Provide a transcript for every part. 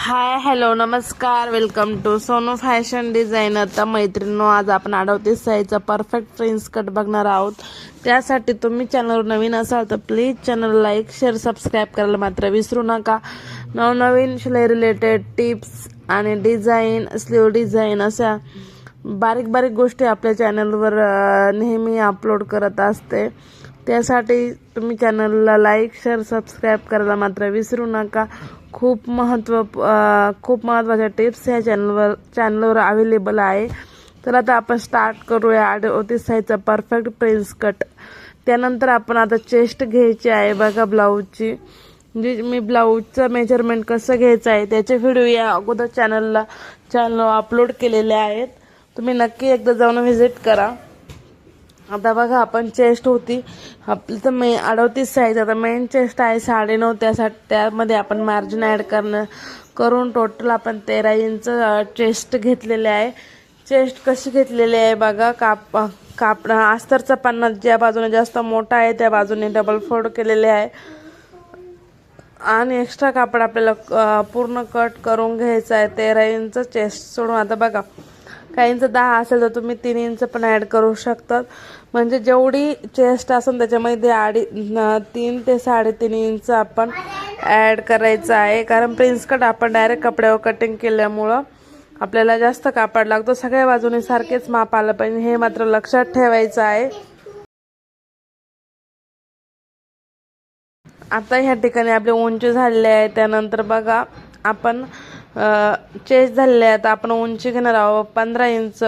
हाय hello नमस्कार, welcome to Sonu fashion designer. तर मैत्रिणींनो, आज आपण 38 साईजचा परफेक्ट प्रिन्स कट बघणार आहोत. त्यासाठी तुम्ही चॅनलवर नवीन असाल तर please channel like share subscribe करायला मात्र विसरू नका. नवनवीन शिलाई रिलेटेड टिप्स आणि डिझाईन, स्लीव डिझाईन अशा बारीक बारीक गोष्टी आपल्या चॅनलवर नेहमी अपलोड करत असते. त्यासाठी तुम्ही चॅनलला लाईक शेअर सबस्क्राईब करायला मात्र विसरू नका. खूप महत्त्वाच्या टिप्स ह्या चॅनलवर अवेलेबल आहे. तर आता आपण स्टार्ट करूया 38 साईजचा परफेक्ट प्रिन्स कट. त्यानंतर आपण आता चेस्ट घ्यायची आहे बघा ब्लाऊजची. म्हणजे मी ब्लाऊजचं मेजरमेंट कसं घ्यायचं आहे त्याचे व्हिडिओ या अगोदर चॅनल अपलोड केलेले आहेत. तुम्ही नक्की एकदा जाऊन व्हिजिट करा. आता बघा, आपण चेस्ट होती आपली तर 38 साईज. आता मेन चेस्ट आहे 9.5. त्यासाठी त्यामध्ये आपण मार्जिन ॲड करून टोटल आपण 13 इंच चेस्ट घेतलेले आहे. चेस्ट कशी घेतलेली आहे बघा. कापड अस्तरचा पन्ना ज्या बाजूने जास्त मोठा आहे त्या बाजूने डबल फोल्ड केलेले आहे आणि एक्स्ट्रा कापड आपल्याला पूर्ण कट करून घ्यायचं आहे 13 इंच चेस्ट सोडून. आता बघा, काहींचं 10 असेल तर तुम्ही 3 इंच पण ॲड करू शकतात. म्हणजे जेवढी चेस्ट असेल त्याच्यामध्ये 3 ते 3.5 इंच आपण ॲड करायचं आहे. कारण प्रिन्स कट आपण डायरेक्ट कपड्यावर कटिंग केल्यामुळं आपल्याला जास्त कापड लागतो. सगळ्या बाजूने सारखेच माप आलं पाहिजे, हे मात्र लक्षात ठेवायचं आहे. आता ह्या ठिकाणी आपले उंची झालेले आहे. त्यानंतर बघा, आपण चेस्ट झालेले आहे. आता आपण उंची घेणार आहोत 15 इंच.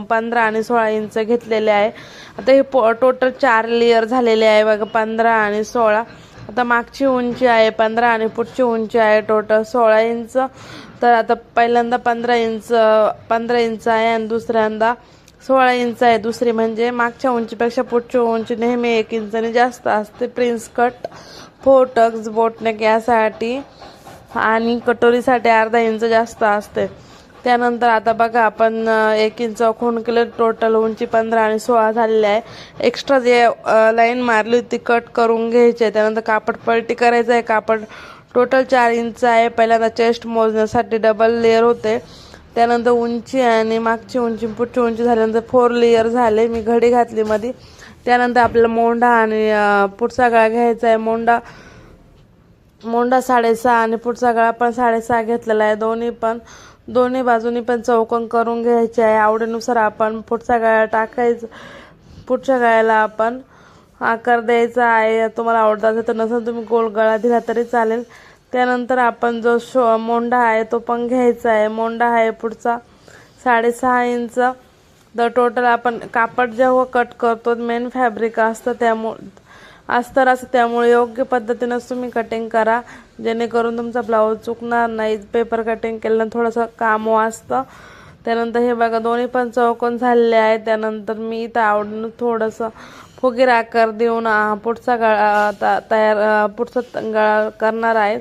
15 आणि 16 इंच घेतलेले आहे. आता हे टोटल 4 लेअर झालेले आहे बघा, 15 आणि 16. आता मागची उंची आहे 15 आणि पुढची उंची आहे टोटल 16 इंच. तर आता पहिल्यांदा 15 इंच आहे आणि दुसऱ्यांदा 16 इंच आहे. दुसरी म्हणजे मागच्या उंचीपेक्षा पुढची उंची नेहमी 1 इंचाने जास्त असते prince cut, four tucks, boatneck यासाठी आणि कटोरीसाठी अर्धा इंच जास्त असते. त्यानंतर आता बघा, आपण 1 इंच खूण केलं. टोटल उंची 15 आणि 16 झालेली आहे. एक्स्ट्रा जे लाईन मारली ती कट करून घ्यायची आहे. त्यानंतर कापड पलटी करायचं आहे. कापड टोटल 4 इंच आहे. पहिल्यांदा चेस्ट मोजण्यासाठी डबल लेअर होते. त्यानंतर उंची आणि मागची उंची पुढची उंची झाल्यानंतर 4 लेअर झाले. मी घडी घातली मध्ये. त्यानंतर आपल्याला मोंढा आणि पुढचा गळा घ्यायचा आहे. मोंढा 6.5 आणि पुढचा गळा पण 6.5 घेतलेला आहे. दोन्ही बाजूनी पण चौकोन करून घ्यायचे आहे. आवडीनुसार आपण पुढचा गळा टाकायचा. पुढच्या गळ्याला आपण आकार द्यायचा आहे. तुम्हाला आवडत असेल तर, नसेल तुम्ही गोल गळा दिला तरी चालेल. त्यानंतर आपण जो मोंढा आहे तो पण घ्यायचा आहे. मोंढा आहे पुढचा 6.5 इंच. तर टोटल आपण कापड जेव्हा कट करतो मेन फॅब्रिक असतं त्यामुळे योग्य पद्धतीनंच तुम्ही कटिंग करा, जेणेकरून तुमचा ब्लाऊज चुकणार नाही. पेपर कटिंग केल्यानं थोडंसं काम वाचतं. त्यानंतर हे बघा, दोन्ही पण चौकोन झालेले आहेत. त्यानंतर मी इथं आवडीनं थोडंसं फुगीर आकार देऊन पुढचा गळा पुढचा गळा करणार आहे.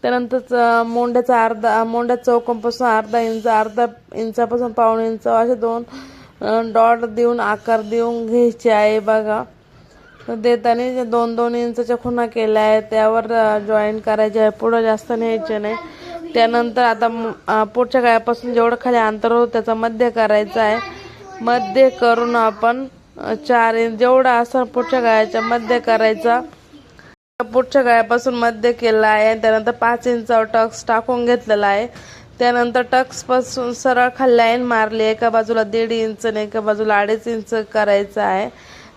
त्यानंतर मोंढ्या चौकोनपासून अर्धा इंचापासून पाऊण इंच असे 2 डॉट देऊन आकार देऊन घ्यायचे आहे बघा. देताना 2-2 इंचच्या खुणा केल्या आहेत, त्यावर जॉईन करायचे आहे. पुढं जास्त न्यायचे नाही. त्यानंतर आता पुढच्या गळ्यापासून जेवढं खाली अंतर होतं त्याचा मध्य करायचा आहे. मध्य करून आपण 4 इंच जेवढा असं पुढच्या गळ्याच्या मध्य करायचा. पुढच्या गळ्यापासून मध्य केला आहे. त्यानंतर 5 इंचावर टक्स टाकून घेतलेला आहे. त्यानंतर टक्सपासून सरळ खाली लाईन मारली. एका बाजूला 1.5 इंच आणि एका बाजूला 2.5 इंच करायचा आहे.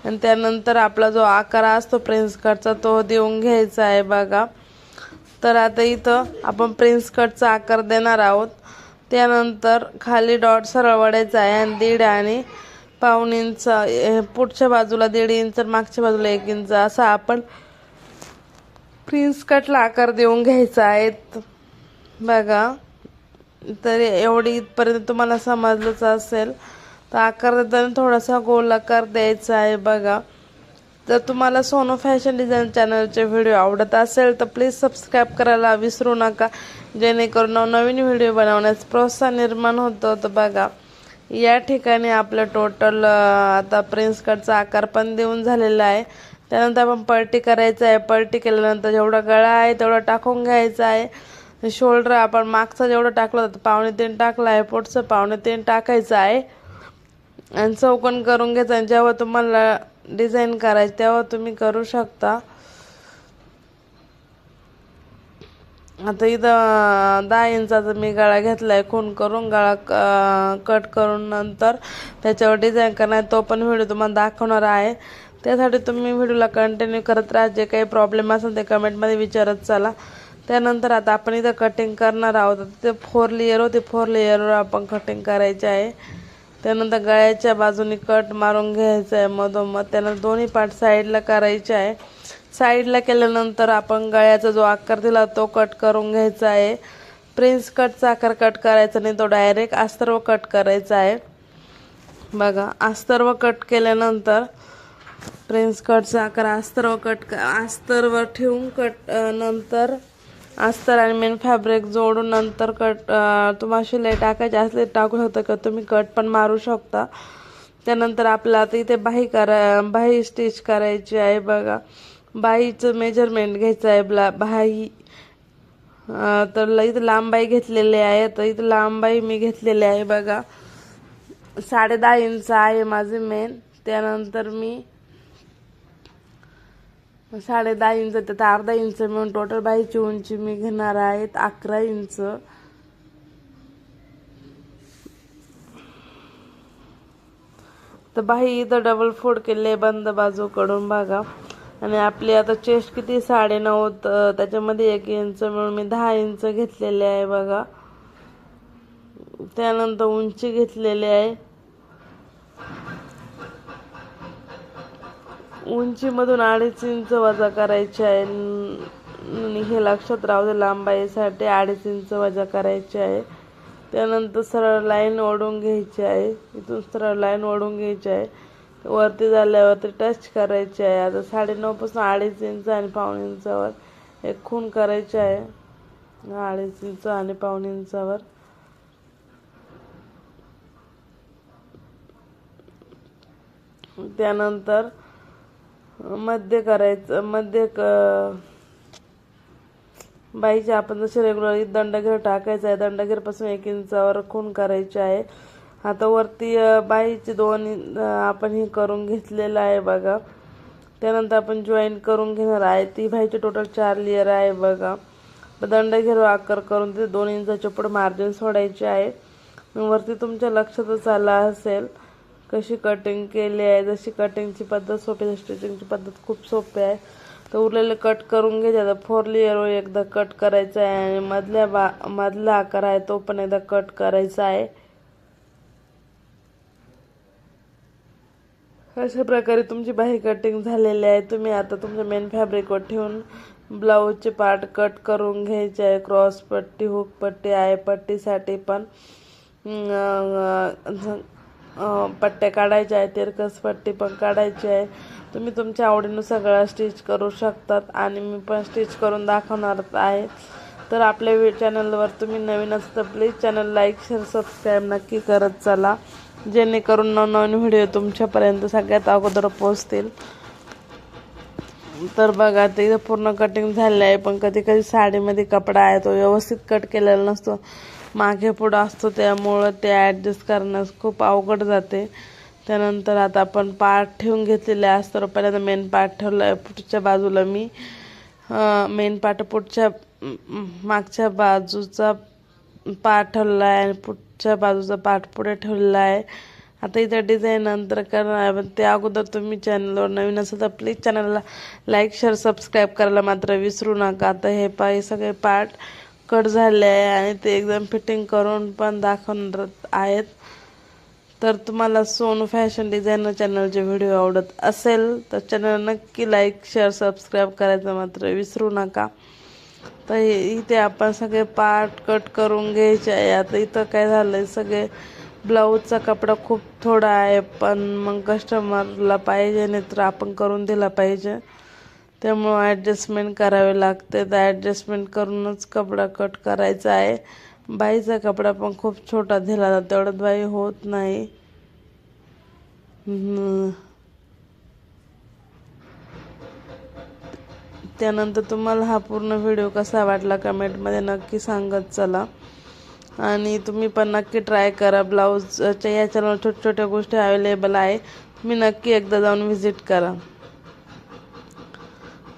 आणि त्यानंतर आपला जो आकार असतो प्रिन्स कटचा तो देऊन घ्यायचा आहे बघा. तर आता इथं आपण प्रिन्स कटचा आकार देणार आहोत. त्यानंतर खाली डॉट सरळ वडायचा आहे आणि 1.5 आणि पाऊण इंच पुढच्या बाजूला 1.5 इंच, मागच्या बाजूला 1 इंच असा आपण प्रिन्स कटला आकार देऊन घ्यायचा आहे बघा. तर एवढी इथपर्यंत तुम्हाला समजलंच असेल. तर आकार देताना थोडासा गोल आकार द्यायचा आहे बघा. जर तुम्हाला सोनू फॅशन डिझाईन चॅनलचे व्हिडिओ आवडत असेल तर प्लीज सबस्क्राईब करायला विसरू नका, जेणेकरून नवीन व्हिडिओ बनवण्यास प्रोत्साहन निर्माण होतं. तर बघा, या ठिकाणी आपलं टोटल आता प्रिन्स कटचा आकार पण देऊन झालेला आहे. त्यानंतर आपण पलटी करायचं आहे. पलटी केल्यानंतर जेवढा गळा आहे तेवढा टाकून घ्यायचा आहे. शोल्डर आपण मागचा जेवढं टाकलं होतं 3.25 टाकला आहे, पुढचं 3.25 टाकायचं आहे आणि चौकोन करून घ्यायचं. आणि जेव्हा तुम्हाला डिझाईन करायची तेव्हा तुम्ही करू शकता. आता इथं 10 इंचाचा मी गळा घेतला आहे, खून करून गळा कट करून नंतर त्याच्यावर डिझाईन करणार, तो पण व्हिडिओ तुम्हाला दाखवणार आहे. त्यासाठी तुम्ही व्हिडिओला कंटिन्यू करत राहा. जे काही प्रॉब्लेम असेल ते कमेंटमध्ये विचारत चला. त्यानंतर आता आपण इथं कटिंग करणार आहोत. तिथे 4 लेयर होते, 4 लेयरवर आपण कटिंग करायचे आहे. त्यानंतर गळ्याच्या बाजूने कट मारून घ्यायचं आहे मधोमध. त्यानंतर दोन्ही पार्ट साईडला करायचे आहे. साईडला केल्यानंतर आपण गळ्याचा जो आकार दिला तो कट करून घ्यायचा आहे. प्रिन्स कटचा आकार कट करायचा नाही, तो डायरेक्ट अस्तर्व कट करायचा आहे. बघा, अस्तर्व कट केल्यानंतर प्रिन्स कटचा आकार अस्तरवर ठेवून नंतर अस्तर आणि मेन फॅब्रिक जोडून नंतर तुम्हाला शिलाई टाकायची असले टाकू शकता किंवा तुम्ही कट पण मारू शकता. त्यानंतर आपल्याला आता इथे बाही स्टिच करायची आहे. बघा, बाहीचं मेजरमेंट घ्यायचं आहे. बाही तर इथं लांब बाही घेतलेली आहे. तर इथं लांब बाही मी घेतलेली आहे. बघा, 10.5 इंच आहे माझे मेन. त्यानंतर मी 10.5 इंच त्यात अर्धा इंच मिळून टोटल बाहीची उंची मी घेणार आहे 11 इंच. तर बाही इथं डबल फोल्ड केले बंद बाजूकडून. बघा, आणि आपली आता चेस्ट किती 9.5, त्याच्यामध्ये 1 इंच मिळून मी 10 इंच घेतलेले आहे. बघा, त्यानंतर उंची घेतलेली आहे. उंचीमधून 2.5 इंच वजा करायचे आहे. हे लक्षात राहू दे, लांबाईसाठी 2.5 इंच वजा करायचे आहे. त्यानंतर सरळ लाईन ओढून घ्यायची आहे. इथून सरळ लाईन ओढून घ्यायची आहे. वरती झाल्यावरती टच करायचे आहे. आता 9.5 पासून 2.5 इंच आणि 1.25 इंचावर एक खूण करायचे आहे. 2.5 इंच आणि 1.25 इंचावर. त्यानंतर मध्ये करायचं. बाईचे आपण जसे रेग्युलर दंडगेर टाकायचं आहे. दंडगेरपासून 1 इंचावर खूण करायचे आहे. आता वरती बाईचे 2 आपण हे करून घेतलेलं आहे. बघा, त्यानंतर आपण जॉईन करून घेणार आहे. ती बाईचे टोटल 4 लेयर आहे. बघा, दंडगेर आकार करून ते 2 इंचाचे पुढे मार्जिन सोडायचे आहे. वरती तुमच्या लक्षातच आला असेल कशी कटिंग केली आहे. जशी कटिंगची पद्धत सोपी, तशी स्टिचिंगची पद्धत खूप सोपी आहे. तर उरलेले कट करून घ्यायचे. आता 4 लेयरवर एकदा कट करायचा आहे आणि मधला आकार आहे तो पण एकदा कट करायचा आहे. अशा प्रकारे तुमची बाही कटिंग झालेली आहे. तुम्ही आता तुमच्या मेन फॅब्रिकवर ठेवून ब्लाऊजचे पार्ट कट करून घ्यायचे आहे. क्रॉस पट्टी, हुक पट्टी आहे. पट्टीसाठी पण पट्ट्या काढायच्या आहेत. तिरकस पट्टी पण काढायची आहे. तुम्ही तुमच्या आवडीनुसार सगळं स्टिच करू शकतात आणि मी पण स्टिच करून दाखवणार आहे. तर आपल्या चॅनलवर तुम्ही नवीन असाल तर please channel like, share, subscribe नक्की करत चला, जेणेकरून नवनवीन व्हिडिओ तुमच्यापर्यंत सगळ्यात अगोदर पोहोचतील. तर बघा, ते इथं पूर्ण कटिंग झालं आहे. पण कधी कधी साडीमध्ये कपडा आहे तो व्यवस्थित कट केलेला नसतो, मागे पुढं असतो, त्यामुळं ते ॲडजस्ट करण्यास खूप अवघड जाते. त्यानंतर आता आपण पार्ट ठेवून घेतलेले असतो. तर पहिल्यांदा मेन पार्ट ठेवला आहे. पुढच्या बाजूला मी मेन पार्ट मागच्या बाजूचा पार्ट ठेवला आहे आणि पुढच्या बाजूचा पार्ट पुढे ठेवलेला आहे. आता इथं डिझाईन नंतर करणार आहे. पण त्या अगोदर तुम्ही चॅनलवर नवीन असेल तर प्लीज चॅनलला लाईक, शेअर, सबस्क्राईब करायला मात्र विसरू नका. आता हे सगळे पार्ट कट झाले आहे आणि ते एकदम फिटिंग करून पण दाखवणार आहेत. तर तुम्हाला सोनू फॅशन डिझायनर चॅनलचे व्हिडिओ आवडत असेल तर चॅनल नक्की लाईक, शेअर, सबस्क्राईब करायचं मात्र विसरू नका. तर इथे आपण सगळे पार्ट कट करून घ्यायचे आहे. आता इथं काय झालं आहे, सगळे ब्लाऊजचा कपडा खूप थोडा आहे, पण मग कस्टमरला पाहिजे नाही तर आपण करून दिला पाहिजे, त्यामुळं ॲडजस्टमेंट करावे लागते. तर ॲडजस्टमेंट करूनच कपडा कट करायचा आहे. बाईचा कपडा पण खूप छोटा दिला जातो, तेवढ्यात बाई होत नाही. त्यानंतर तुम्हाला हा पूर्ण व्हिडिओ कसा वाटला कमेंटमध्ये नक्की सांगत चला. आणि तुम्ही पण नक्की ट्राय करा. ब्लाऊजच्या या चॅनलवर छोट्या छोट्या गोष्टी अवेलेबल आहे, तुम्ही नक्की एकदा जाऊन व्हिजिट करा.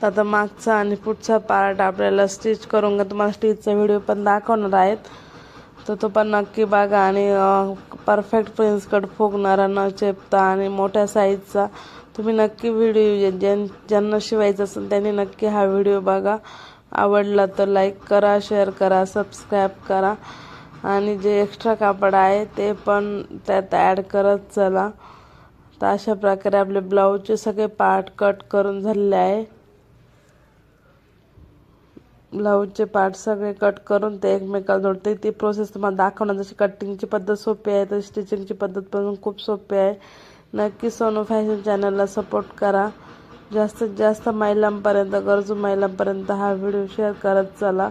तर आता मागचा आणि पुढचा पार्ट आपल्याला स्टिच करून तुम्हाला स्टिचचा व्हिडिओ पण दाखवणार आहेत, तर तो पण नक्की बघा. आणि परफेक्ट प्रिन्स कट फुगणारा न चेपता आणि मोठ्या साईजचा तुम्ही नक्की व्हिडिओ ज्यांना शिवायचं असेल त्यांनी नक्की हा व्हिडिओ बघा. आवडला तर लाईक करा, शेअर करा, सबस्क्राईब करा. आणि जे एक्स्ट्रा कापड आहे ते पण त्यात ॲड करत चला. तर अशा प्रकारे आपले ब्लाऊजचे सगळे पार्ट कट करून झालेले आहे. ब्लाऊजचे पार्ट सगळे कट करून ते एकमेकाला जोडते. ती प्रोसेस तुम्हाला दाखवणार. जशी कटिंगची पद्धत सोपी आहे तशी स्टिचिंगची पद्धत पण खूप सोपी आहे. नक्की सोनू फॅशन चॅनलला सपोर्ट करा. जास्तीत जास्त महिलांपर्यंत, गरजू महिलांपर्यंत हा व्हिडिओ शेअर करत चला.